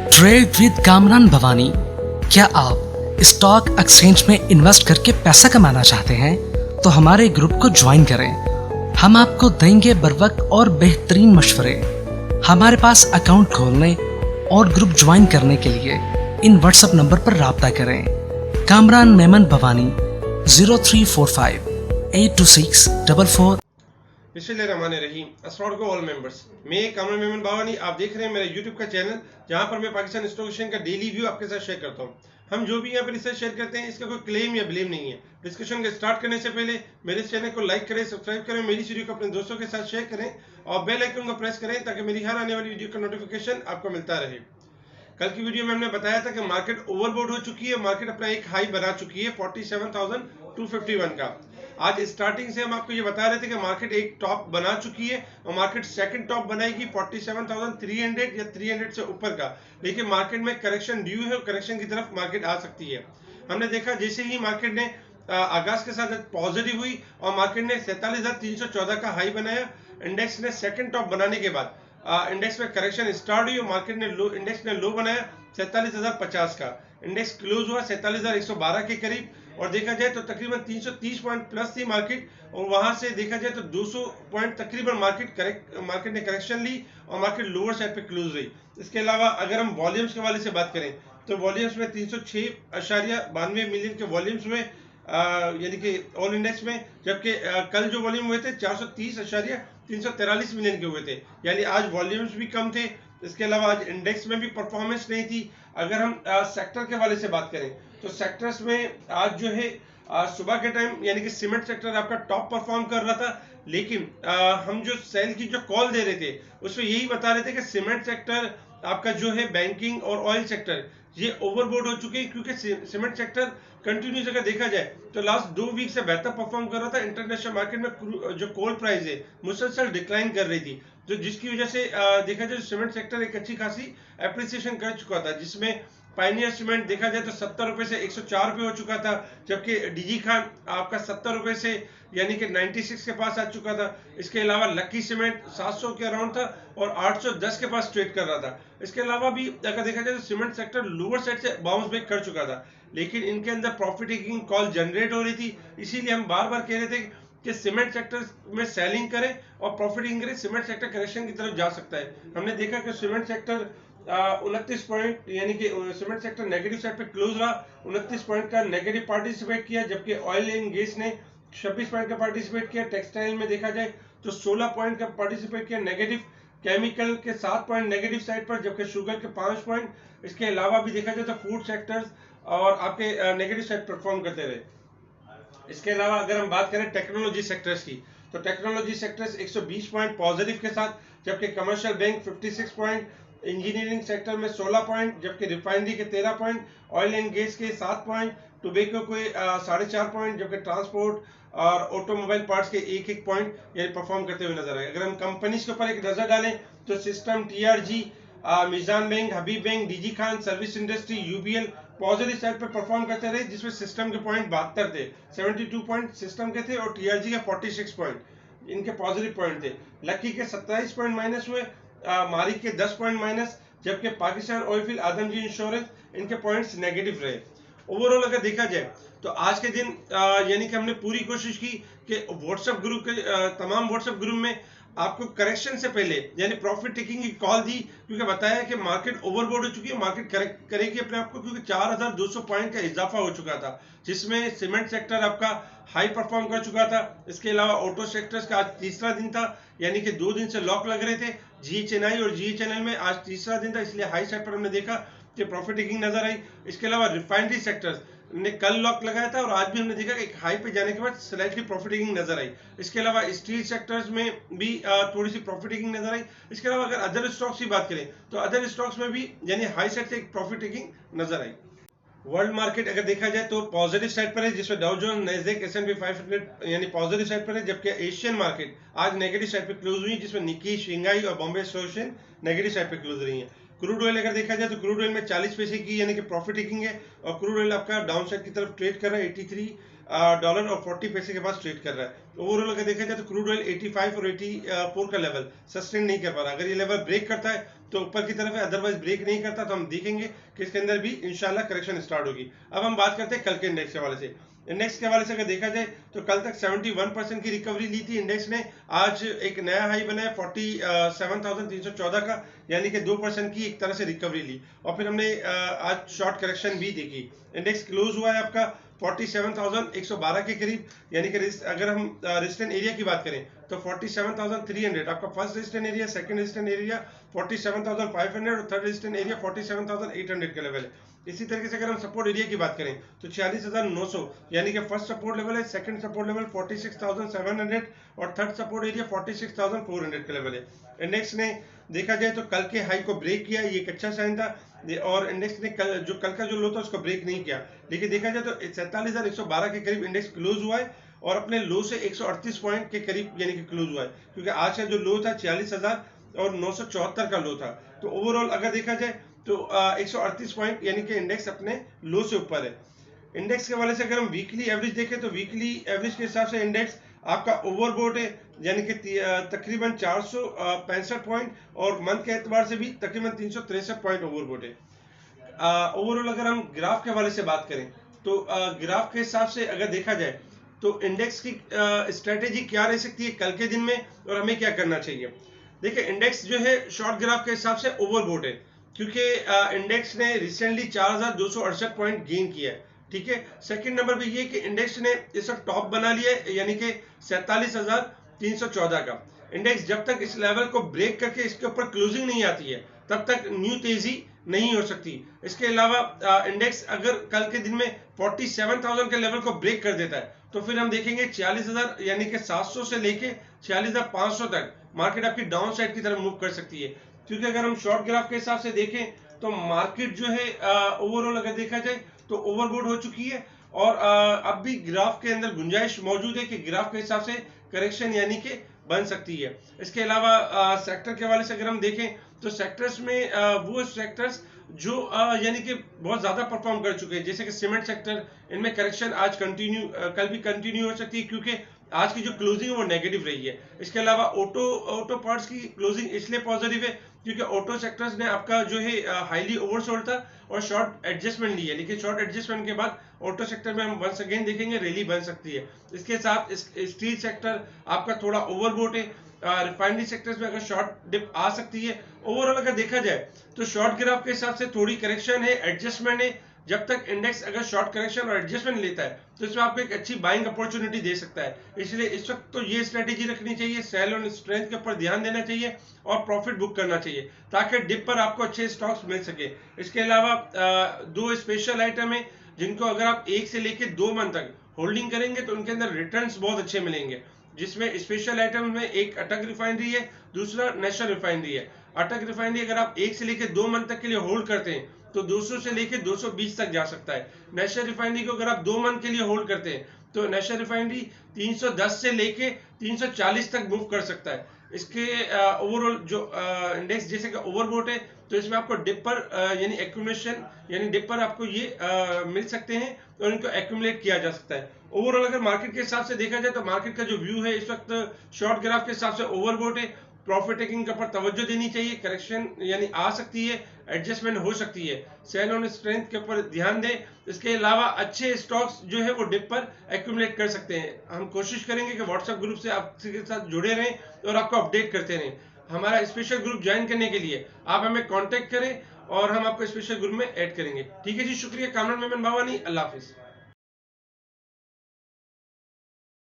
Trade with Kamran Bhavani. क्या आप stock exchange में इन्वेस्ट करके पैसा कमाना चाहते हैं तो हमारे ग्रुप को ज्वाइन करें। हम आपको देंगे बर वक्त और बेहतरीन मशवरे। हमारे पास अकाउंट खोलने और ग्रुप ज्वाइन करने के लिए इन व्हाट्सएप नंबर पर राब्ता करें। कामरान मेमन भवानी 0345 82644। बिस्मिल्लाहिर्रहमानिर्रहीम। अस्सलाम वालेकुम ऑल मेंबर्स। मैं कामरान मेमन भवानी, आप देख रहे हैं मेरा यूट्यूब का चैनल जहां पर मैं पाकिस्तान स्टॉक एक्सचेंज का डेली व्यू आपके साथ शेयर करता हूं। हम जो भी यहाँ पर रिसर्च शेयर करते हैं इसका कोई क्लेम या ब्लेम नहीं है। डिस्कशन के स्टार्ट करने से पहले मेरे चैनल को लाइक करें, सब्सक्राइब करें, मेरी वीडियो को अपने दोस्तों के साथ शेयर करें और बेल आइकन को प्रेस करें ताकि मेरी हर आने वाली वीडियो का नोटिफिकेशन आपको मिलता रहे। कल की वीडियो में हमने बताया था कि मार्केट ओवरबोट हो चुकी है, मार्केट अपना एक हाई बना चुकी है 47,251 का। आज स्टार्टिंग से हम आपको ये बता रहे थे कि मार्केट एक टॉप बना चुकी है और मार्केट सेकंड टॉप बनाएगी 47,300 या 300 से ऊपर का। लेकिन मार्केट में करेक्शन ड्यू है और करेक्शन की तरफ मार्केट आ सकती है। हमने देखा जैसे ही मार्केट ने आगाज के साथ पॉजिटिव हुई और मार्केट ने 47,314 का हाई बनाया। इंडेक्स ने सेकंड टॉप बनाने के बाद इंडेक्स में करेक्शन स्टार्ट हुई और मार्केट ने इंडेक्स ने लो बनाया 47,050 का। इंडेक्स क्लोज हुआ 47,112 के करीब और देखा जाए तो तकरीबन 330 पॉइंट प्लस थी मार्केट और वहां से देखा जाए तो 200 पॉइंट तकरीबन मार्केट ने करेक्शन ली और मार्केट लोअर साइड पे क्लोज रही। इसके अलावा अगर हम वॉल्यूम्स के वाले से बात करें तो वॉल्यूम्स में 306.92 मिलियन के वॉल्यूम्स में यानी कि ऑल इंडेक्स में, जबकि कल जो वॉल्यूम हुए थे 430.343 मिलियन के हुए थे, यानी आज वॉल्यूम्स भी कम थे। इसके अलावा आज इंडेक्स में भी परफॉर्मेंस नहीं थी। अगर हम सेक्टर के वाले से बात करें तो सेक्टर्स में आज जो है सुबह के टाइम यानी कि सीमेंट सेक्टर आपका टॉप परफॉर्म कर रहा था, लेकिन हम जो सेल की जो कॉल दे रहे थे उसमें यही बता रहे थे कि सीमेंट सेक्टर आपका जो है बैंकिंग और ऑयल सेक्टर ये ओवरबोट हो चुके हैं, क्योंकि सीमेंट सेक्टर कंटिन्यूस अगर देखा जाए तो लास्ट 2 वीक से बेहतर परफॉर्म कर रहा था। इंटरनेशनल मार्केट में जो कोल प्राइस है मुसलसल डिक्लाइन कर रही थी, जो जिसकी वजह से देखा जाए सीमेंट सेक्टर एक अच्छी खासी एप्रिसिएशन कर चुका था, जिसमें पाइनियर सीमेंट देखा जाए तो 70 रुपए से 104 रुपए हो चुका था, जबकि डीजी खान आपका 70 रुपए से यानी कि 96 के पास आ चुका था। इसके अलावा लकी सीमेंट 700 के अराउंड था और 810 के पास ट्रेड कर रहा था। इसके अलावा भी अगर देखा जाए तो सीमेंट सेक्टर लोअर साइड से बाउंस बैक कर चुका था, लेकिन इनके अंदर प्रॉफिट टेकिंग कॉल जनरेट हो रही थी। इसीलिए हम बार बार कह रहे थे कि सीमेंट सेक्टर में सेलिंग करें और प्रॉफिट टेकिंग करें, सीमेंट सेक्टर करेक्शन की तरफ जा सकता है। हमने देखा कि सीमेंट सेक्टर 29 पॉइंट यानी कि सीमेंट सेक्टर नेगेटिव साइड पे क्लोज रहा, 29 पॉइंट का नेगेटिव पार्टिसिपेट किया, जबकि ऑयल एंड गैस ने 26 पॉइंट का पार्टिसिपेट किया। टेक्सटाइल में देखा जाए तो 16 पॉइंट का पार्टिसिपेट किया नेगेटिव, केमिकल के 7 पॉइंट नेगेटिव साइड पर, जबकि शुगर के 5 पॉइंट। इसके अलावा भी देखा जाए तो फूड सेक्टर्स और आपके नेगेटिव साइड परफॉर्म करते रहे। इसके अलावा अगर हम बात करें टेक्नोलॉजी सेक्टर्स की तो टेक्नोलॉजी सेक्टर्स 120 पॉइंट पॉजिटिव के साथ, जबकि commercial bank 56 point, engineering sector में 16 पॉइंट, जबकि रिफाइनरी के 13 पॉइंट, ऑयल एंड गैस के 7 पॉइंट, टोबैको के 4.5 पॉइंट, जबकि ट्रांसपोर्ट और ऑटोमोबाइल पार्ट्स के 1-1 पॉइंट यानी परफॉर्म करते हुए नजर आए। अगर हम कंपनीज के ऊपर एक नजर डालें तो system, TRG, Meezan bank, Habib bank, DG Khan, service industry, UBL positive side पर परफॉर्म करते रहे, जिसमें सिस्टम के पॉइंट 72 थे, 72 पॉइंट सिस्टम के थे और टीआरजी के 46 पॉइंट इनके पॉजिटिव पॉइंट थे। लकी के 27 पॉइंट माइनस हुए, मारिक के 10 पॉइंट माइनस, जबकि पाकिस्तान ऑयल आदमजी इंश्योरेंस इनके पॉइंट्स नेगेटिव रहे। ओवरऑल अगर देखा जाए तो आज के दिन यानी कि हमने पूरी कोशिश की कि व्हाट्सएप ग्रुप के तमाम व्हाट्सएप ग्रुप में आपको करेक्शन से पहले यानी प्रॉफिट टेकिंग की कॉल दी, क्योंकि बताया कि मार्केट ओवरबोट हो चुकी है, मार्केट करेक्ट करेगी अपने आप को, क्योंकि 4200 पॉइंट का इजाफा हो चुका था, जिसमें सीमेंट सेक्टर आपका हाई परफॉर्म कर चुका था। इसके अलावा ऑटो सेक्टर्स का आज तीसरा दिन था, यानी कि 2 दिन से लॉक लग रहे थे जीएचएनआई और जीएचएनएल में, आज तीसरा दिन था, इसलिए हाई साइड पर हमने देखा कि प्रॉफिट टेकिंग नजर आई। इसके अलावा रिफाइनरी सेक्टर्स ने कल लॉक लगाया था और आज भी हमने देखा कि एक हाई पे जाने के बाद स्लाइटली प्रॉफिट टेकिंग नजर आई। इसके अलावा स्टील सेक्टर्स में भी थोड़ी सी प्रॉफिट टेकिंग नजर आई। इसके अलावा अगर अदर स्टॉक्स की बात करें तो अदर स्टॉक्स में भी यानी हाई साइड से एक प्रॉफिट टेकिंग नजर आई। वर्ल्ड मार्केट अगर देखा जाए तो पॉजिटिव साइड पर है, जिसमें डाउ जोन्स, नैस्डैक, S&P 500 यानी पॉजिटिव साइड पर है, जबकि एशियन मार्केट आज नेगेटिव साइड पे क्लोज हुई, जिसमें निक्की, शंघाई और Bombay stock exchange negative side पे क्लोज रही है। क्रूड ऑयल अगर देखा जाए तो क्रूड ऑयल में 40 पैसे की यानी कि प्रॉफिट टेकिंग है और क्रूड ऑयल आपका डाउन साइड की तरफ ट्रेड कर रहा है, $83 और 40 पैसे के पास ट्रेड कर रहा है। ओवरऑल अगर देखा जाए तो क्रूड ऑयल 85 और 84 का लेवल सस्टेन नहीं कर पा रहा। अगर ये लेवल ब्रेक करता है तो ऊपर की तरफ है, अदरवाइज ब्रेक नहीं करता तो हम देखेंगे कि इसके अंदर भी इंशाल्लाह करेक्शन स्टार्ट होगी। अब हम बात करते हैं कल के इंडेक्स के हवाले से। इंडेक्स के हवाले से अगर देखा जाए तो कल तक 71% की रिकवरी ली थी इंडेक्स ने। आज एक नया हाई बनाया 47,314 का, यानी कि 2% की एक तरह से रिकवरी ली। और फिर हमने आज शॉर्ट करेक्शन भी देखी। इंडेक्स क्लोज हुआ है आपका 47,112 के करीब, यानी कि अगर हम रेजिस्टेंस एरिया की बात करें तो 47,300 आपका first resistance area, second resistance area 47,500 और थर्ड रेजिस्टेंस एरिया 47,800 का लेवल है। इसी तरीके से अगर हम सपोर्ट एरिया की बात करें तो 46,900 यानी कि फर्स्ट सपोर्ट लेवल है, सेकंड सपोर्ट लेवल 46,700 और थर्ड सपोर्ट एरिया 46,400 का लेवल है। इंडेक्स ने देखा जाए तो कल के हाई को ब्रेक किया, ये एक अच्छा साइन था। और इंडेक्स ने कल का जो लो था उसको ब्रेक नहीं किया, लेकिन देखा जाए तो 47,112 के करीब इंडेक्स क्लोज हुआ है और अपने लो से 138 पॉइंट के करीब यानी कि क्लोज हुआ है, क्योंकि आज का जो लो था 46,974 का लो था। तो ओवरऑल अगर देखा जाए तो 138 पॉइंट यानी कि इंडेक्स अपने लो से ऊपर है। इंडेक्स के हवाले से अगर हम वीकली एवरेज देखें तो वीकली एवरेज के हिसाब से इंडेक्स आपका ओवरबोट है, यानी कि तकरीबन 465 पॉइंट और मंथ के एतबार से भी तकरीबन 363 पॉइंट ओवरबोट है। ओवरऑल अगर हम ग्राफ के हवाले से बात करें तो ग्राफ के हिसाब से अगर देखा जाए तो इंडेक्स की स्ट्रेटेजी क्या रह सकती है कल के दिन में और हमें क्या करना चाहिए। देखिए इंडेक्स जो है शॉर्ट ग्राफ के हिसाब से ओवरबोट है, क्योंकि इंडेक्स ने रिसेंटली 4,268 पॉइंट गेन किया है। ठीक है, सेकंड नंबर पे ये कि इंडेक्स ने इस वक्त टॉप बना लिया है, यानी कि 47,314 का। इंडेक्स जब तक इस लेवल को ब्रेक करके इसके ऊपर क्लोजिंग नहीं आती है तब तक न्यू तेजी नहीं हो सकती। इसके अलावा इंडेक्स अगर कल के दिन में 47,000 के लेवल को ब्रेक कर देता है तो फिर हम देखेंगे 46,000 यानी कि 700 से लेके 46,500 तक मार्केट आपकी डाउन साइड की तरफ मूव कर सकती है। क्योंकि अगर हम शॉर्ट ग्राफ के हिसाब से देखें तो मार्केट जो है ओवरऑल अगर देखा जाए तो ओवरबोट हो चुकी है और अब भी ग्राफ के अंदर गुंजाइश मौजूद है कि ग्राफ के हिसाब से करेक्शन यानी कि बन सकती है। इसके अलावा सेक्टर के हवाले से अगर हम देखें तो सेक्टर्स में वो सेक्टर्स जो यानी कि बहुत ज्यादा परफॉर्म कर चुके हैं, जैसे कि सीमेंट सेक्टर, इनमें करेक्शन आज कल भी कंटिन्यू हो सकती है क्योंकि आज की जो क्लोजिंग है वो नेगेटिव रही है। इसके अलावा ऑटो पार्ट्स की क्लोजिंग इसलिए पॉजिटिव है क्योंकि ऑटो सेक्टर्स ने आपका जो है हाईली ओवरसोल्ड था और शॉर्ट एडजस्टमेंट ली है, लेकिन शॉर्ट एडजस्टमेंट के बाद ऑटो सेक्टर में हम वंस अगेन देखेंगे रैली बन सकती है। इसके साथ स्टील सेक्टर आपका थोड़ा ओवरबोट है, रिफाइनरी सेक्टर्स में अगर शॉर्ट डिप आ सकती है। ओवरऑल अगर देखा जाए तो शॉर्ट ग्राफ के हिसाब से थोड़ी करेक्शन है, एडजस्टमेंट है। जब तक इंडेक्स अगर शॉर्ट करेक्शन और एडजस्टमेंट लेता है तो इसमें आपको एक अच्छी बाइंग अपॉर्चुनिटी दे सकता है। इसलिए इस वक्त तो ये स्ट्रेटेजी रखनी चाहिए, सेल ऑन स्ट्रेंथ के ऊपर ध्यान देना चाहिए और प्रॉफिट बुक करना चाहिए ताकि डिप पर आपको अच्छे स्टॉक्स मिल सके। इसके अलावा दो स्पेशल आइटम है जिनको अगर आप 1 से लेकर 2 मंथ तक होल्डिंग करेंगे तो उनके अंदर रिटर्न्स बहुत अच्छे मिलेंगे, जिसमें स्पेशल आइटम में एक अटक रिफाइनरी है, दूसरा नेशनल रिफाइनरी है। अटक रिफाइनरी अगर आप 1 से लेकर 2 मंथ तक के लिए होल्ड करते हैं तो 200 से लेकर 220 तक जा सकता है। नेशनल रिफाइनरी को अगर आप 2 मंथ के लिए होल्ड करते हैं तो नेशनल रिफाइनरी 310 से लेके 340 तक मूव कर सकता है। इसके ओवरऑल जो इंडेक्स जैसे कि ओवरबोट है तो इसमें आपको डिप पर यानी एक्यूमुलेशन यानी डिप पर आपको ये मिल सकते हैं और इनको एक्यूमुलेट किया जा सकता है। ओवरऑल अगर मार्केट के हिसाब से देखा जाए तो मार्केट का जो व्यू है इस वक्त शॉर्ट ग्राफ के हिसाब से ओवरबोट है। प्रॉफिट टेकिंग के ऊपर तवज्जो देनी चाहिए, करेक्शन यानी आ सकती है, एडजस्टमेंट हो सकती है, सेल ऑन स्ट्रेंथ के ऊपर ध्यान दें। इसके अलावा अच्छे स्टॉक्स जो है वो डिप पर एक्यूमुलेट कर सकते हैं। हम कोशिश करेंगे कि व्हाट्सएप ग्रुप से आपके साथ जुड़े रहें और आपको अपडेट करते रहें। हमारा स्पेशल ग्रुप ज्वाइन करने के लिए आप हमें कांटेक्ट करें और हम आपको स्पेशल ग्रुप में ऐड करेंगे। ठीक है जी, शुक्रिया। कामरान मेमन बावानी, अल्लाह हाफिज।